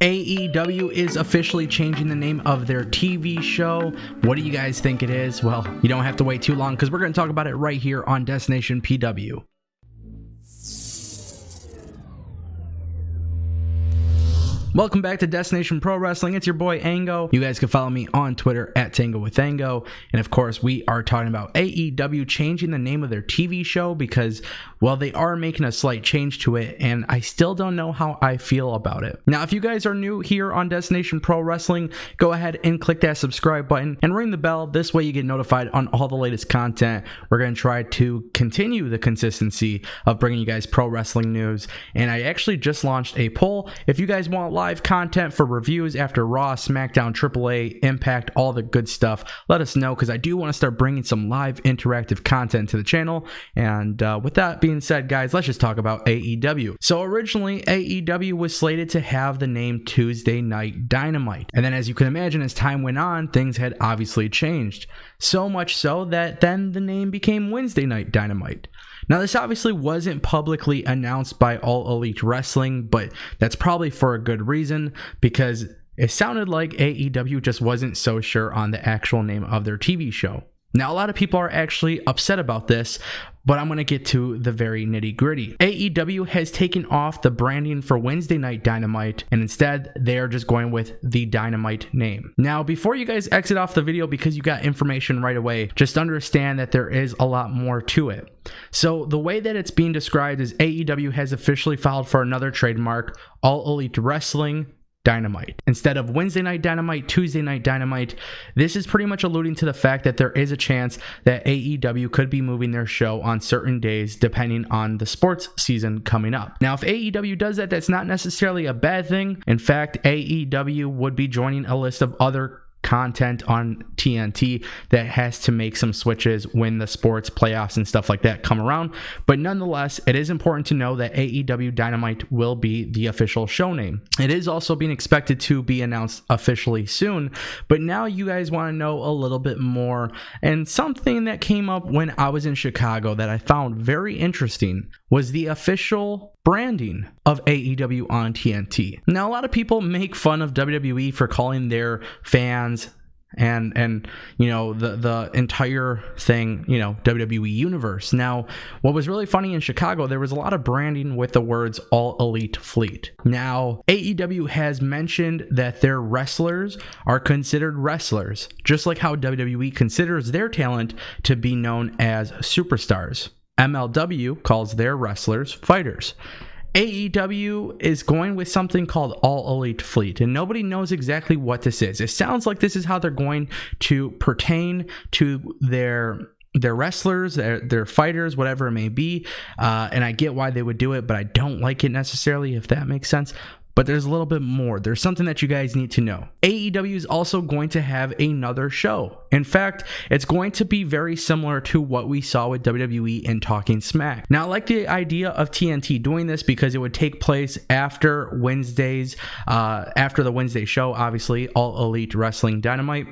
AEW is officially changing the name of their TV show. What do you guys think it is? Well, you don't have to wait too long because we're going to talk about it right here on Destination PW. Welcome back to Destination Pro Wrestling. It's your boy Ango. You guys can follow me on Twitter at Tango with Ango. And of course, we are talking about AEW changing the name of their TV show because, well, they are making a slight change to it, and I still don't know how I feel about it. Now, if you guys are new here on Destination Pro Wrestling, go ahead and click that subscribe button and ring the bell. This way you get notified on all the latest content. We're going to try to continue the consistency of bringing you guys pro wrestling news. And I actually just launched a poll. If you guys want live content for reviews after Raw, SmackDown, AAA, Impact, all the good stuff, let us know because I do want to start bringing some live interactive content to the channel. And with that being said, guys, let's just talk about AEW. So originally, AEW was slated to have the name Tuesday Night Dynamite. And then as you can imagine, as time went on, things had obviously changed. So much so that then the name became Wednesday Night Dynamite. Now, this obviously wasn't publicly announced by All Elite Wrestling, but that's probably for a good reason because it sounded like AEW just wasn't so sure on the actual name of their TV show. Now, a lot of people are actually upset about this, but I'm going to get to the very nitty gritty. AEW has taken off the branding for Wednesday Night Dynamite, and instead they are just going with the Dynamite name. Now, before you guys exit off the video because you got information right away, just understand that there is a lot more to it. So the way that it's being described is AEW has officially filed for another trademark, All Elite Wrestling Dynamite. Instead of Wednesday Night Dynamite, Tuesday Night Dynamite. This is pretty much alluding to the fact that there is a chance that AEW could be moving their show on certain days depending on the sports season coming up. Now, if AEW does that, that's not necessarily a bad thing. In fact, AEW would be joining a list of other content on TNT that has to make some switches when the sports playoffs and stuff like that come around. But nonetheless, it is important to know that AEW Dynamite will be the official show name. It is also being expected to be announced officially soon, but now you guys want to know a little bit more. And something that came up when I was in Chicago that I found very interesting was the official branding of AEW on TNT. Now, a lot of people make fun of WWE for calling their fans and you know the entire thing, you know, WWE Universe. Now, what was really funny in Chicago, there was a lot of branding with the words All Elite Fleet. Now, AEW has mentioned that their wrestlers are considered wrestlers, just like how WWE considers their talent to be known as superstars. MLW calls their wrestlers fighters. AEW is going with something called All Elite Fleet, and nobody knows exactly what this is. It sounds like this is how they're going to pertain to their wrestlers, their fighters, whatever it may be. And I get why they would do it, but I don't like it necessarily, if that makes sense. But there's a little bit more. There's something that you guys need to know. AEW is also going to have another show. In fact, it's going to be very similar to what we saw with WWE in Talking Smack. Now, I like the idea of TNT doing this because it would take place after Wednesdays, after the Wednesday show, obviously, All Elite Wrestling Dynamite.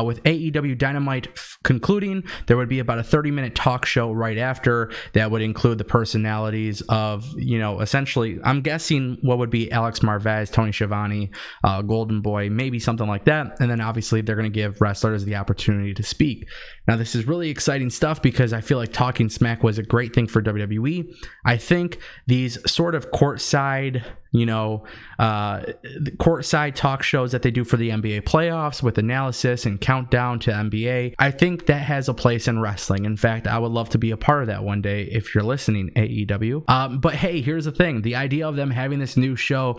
With AEW Dynamite concluding, there would be about a 30-minute talk show right after that would include the personalities of, you know, essentially, I'm guessing what would be Alex Marvez, Tony Schiavone, Golden Boy, maybe something like that. And then obviously they're going to give wrestlers the opportunity to speak. Now, this is really exciting stuff because I feel like Talking Smack was a great thing for WWE. I think these sort of courtside, you know, courtside talk shows that they do for the NBA playoffs with analysis and countdown to NBA, I think that has a place in wrestling. In fact, I would love to be a part of that one day if you're listening, AEW. But hey, here's the thing. The idea of them having this new show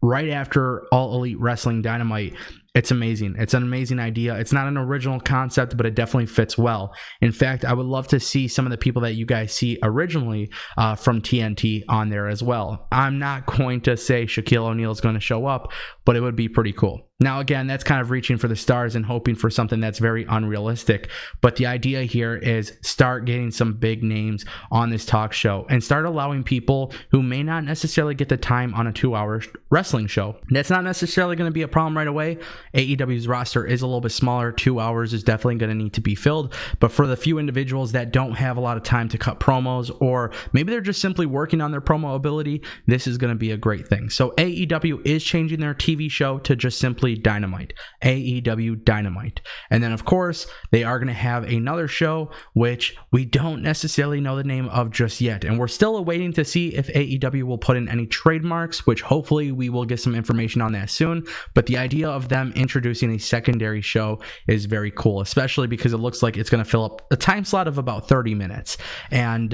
right after All Elite Wrestling Dynamite, it's amazing. It's an amazing idea. It's not an original concept, but it definitely fits well. In fact, I would love to see some of the people that you guys see originally from TNT on there as well. I'm not going to say Shaquille O'Neal is going to show up, but it would be pretty cool. Now, again, that's kind of reaching for the stars and hoping for something that's very unrealistic. But the idea here is start getting some big names on this talk show and start allowing people who may not necessarily get the time on a 2-hour wrestling show. That's not necessarily going to be a problem right away, AEW's roster is a little bit smaller. 2 hours is definitely going to need to be filled. But for the few individuals that don't have a lot of time to cut promos, or maybe they're just simply working on their promo ability, this is going to be a great thing. So AEW is changing their TV show to just simply Dynamite, AEW Dynamite. And then, of course, they are going to have another show, which we don't necessarily know the name of just yet. And we're still awaiting to see if AEW will put in any trademarks, which hopefully we will get some information on that soon. But the idea of them introducing a secondary show is very cool, especially because it looks like it's going to fill up a time slot of about 30 minutes. And,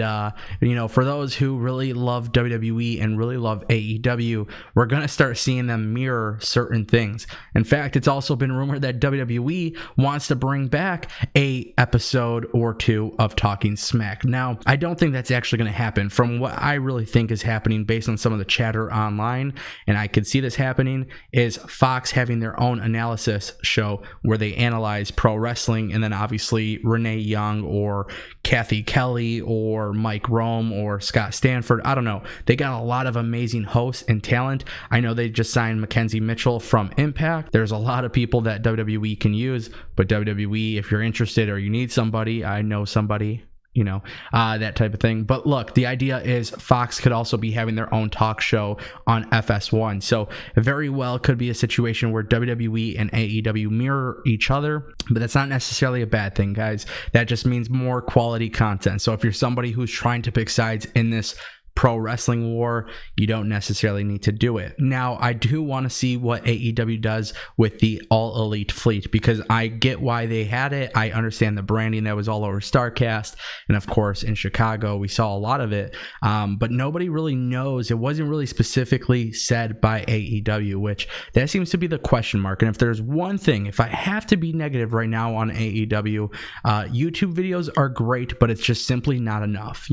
for those who really love WWE and really love AEW, we're going to start seeing them mirror certain things. In fact, it's also been rumored that WWE wants to bring back a episode or two of Talking Smack. Now, I don't think that's actually going to happen. From what I really think is happening based on some of the chatter online, and I could see this happening, is Fox having their own analysis show where they analyze pro wrestling, and then obviously Renee Young or Kathy Kelly or Mike Rome or Scott Stanford, I don't know. They got a lot of amazing hosts and talent. I know they just signed Mackenzie Mitchell from Impact. There's a lot of people that WWE can use, but WWE, if you're interested or you need somebody, I know somebody, that type of thing. But look, the idea is Fox could also be having their own talk show on FS1. So very well could be a situation where WWE and AEW mirror each other, but that's not necessarily a bad thing, guys. That just means more quality content. So if you're somebody who's trying to pick sides in this pro wrestling war, you don't necessarily need to do it. Now, I do want to see what AEW does with the All Elite fleet, because I get why they had it. I understand the branding that was all over StarCast, and of course in Chicago we saw a lot of it, but nobody really knows. It wasn't really specifically said by AEW, which that seems to be the question mark. And if there's one thing, if I have to be negative right now on AEW, YouTube videos are great, but it's just simply not enough.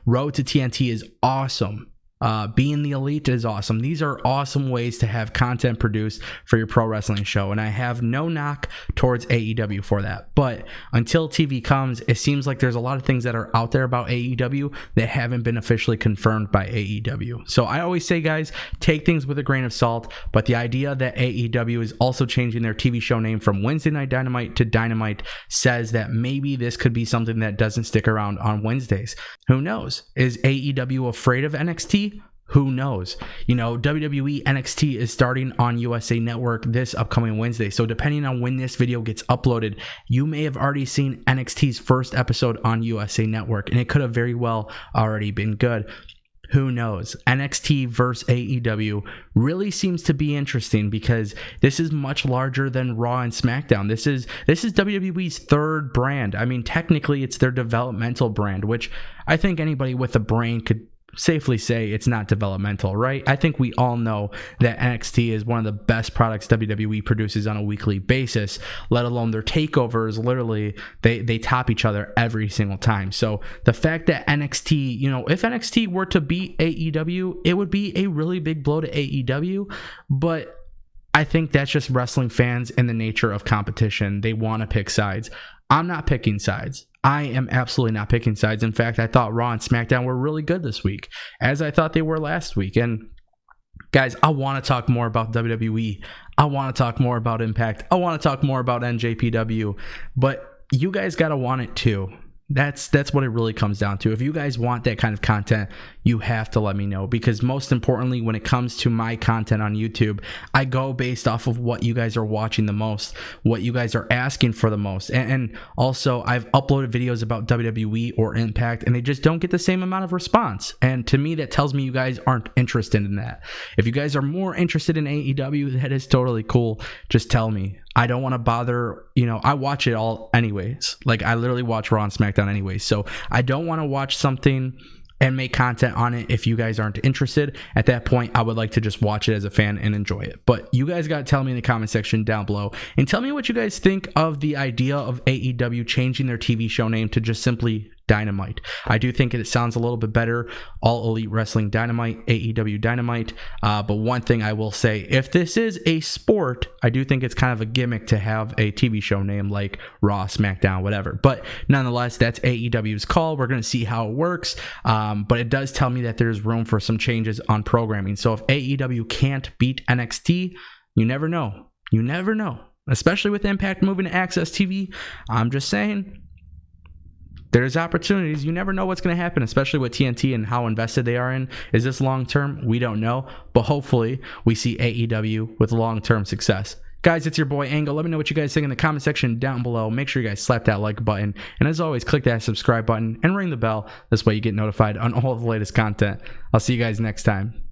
Road to TNT is awesome. Being the Elite is awesome. These are awesome ways to have content produced for your pro wrestling show, and I have no knock towards AEW for that. But until TV comes, it seems like there's a lot of things that are out there about AEW that haven't been officially confirmed by AEW. So I always say, guys, take things with a grain of salt, but the idea that AEW is also changing their TV show name from Wednesday Night Dynamite to Dynamite says that maybe this could be something that doesn't stick around on Wednesdays. Who knows? Is AEW afraid of NXT? Who knows? WWE NXT is starting on USA Network this upcoming Wednesday. So depending on when this video gets uploaded, you may have already seen NXT's first episode on USA Network, and it could have very well already been good. Who knows? NXT versus AEW really seems to be interesting because this is much larger than Raw and SmackDown. This is WWE's third brand. I mean, technically it's their developmental brand, which I think anybody with a brain could safely say it's not developmental, right? I think we all know that NXT is one of the best products WWE produces on a weekly basis, let alone their takeovers. Literally, they top each other every single time. So the fact that NXT, if NXT were to beat AEW, it would be a really big blow to AEW, but I think that's just wrestling fans and the nature of competition. They want to pick sides. I'm not picking sides. I am absolutely not picking sides. In fact, I thought Raw and SmackDown were really good this week, as I thought they were last week. And guys, I want to talk more about WWE. I want to talk more about Impact. I want to talk more about NJPW. But you guys got to want it too. That's what it really comes down to. If you guys want that kind of content, you have to let me know, because most importantly, when it comes to my content on YouTube, I go based off of what you guys are watching the most, what you guys are asking for the most. And also, I've uploaded videos about WWE or Impact, and they just don't get the same amount of response. And to me, that tells me you guys aren't interested in that. If you guys are more interested in AEW, that is totally cool. Just tell me. I don't want to bother, I watch it all anyways. Like, I literally watch Raw and SmackDown anyways. So I don't want to watch something and make content on it if you guys aren't interested. At that point, I would like to just watch it as a fan and enjoy it. But you guys got to tell me in the comment section down below, and tell me what you guys think of the idea of AEW changing their TV show name to just simply Dynamite. I do think it sounds a little bit better. All Elite Wrestling Dynamite, AEW Dynamite. But one thing I will say, if this is a sport, I do think it's kind of a gimmick to have a TV show name like Raw, SmackDown, whatever. But nonetheless, that's AEW's call. We're going to see how it works. But it does tell me that there's room for some changes on programming. So if AEW can't beat NXT, you never know. You never know, especially with Impact moving to Access TV. I'm just saying, there's opportunities. You never know what's going to happen, especially with TNT and how invested they are in. Is this long term? We don't know, but hopefully we see AEW with long-term success. Guys, it's your boy Angle. Let me know what you guys think in the comment section down below. Make sure you guys slap that like button, and as always, click that subscribe button and ring the bell. This way you get notified on all of the latest content. I'll see you guys next time.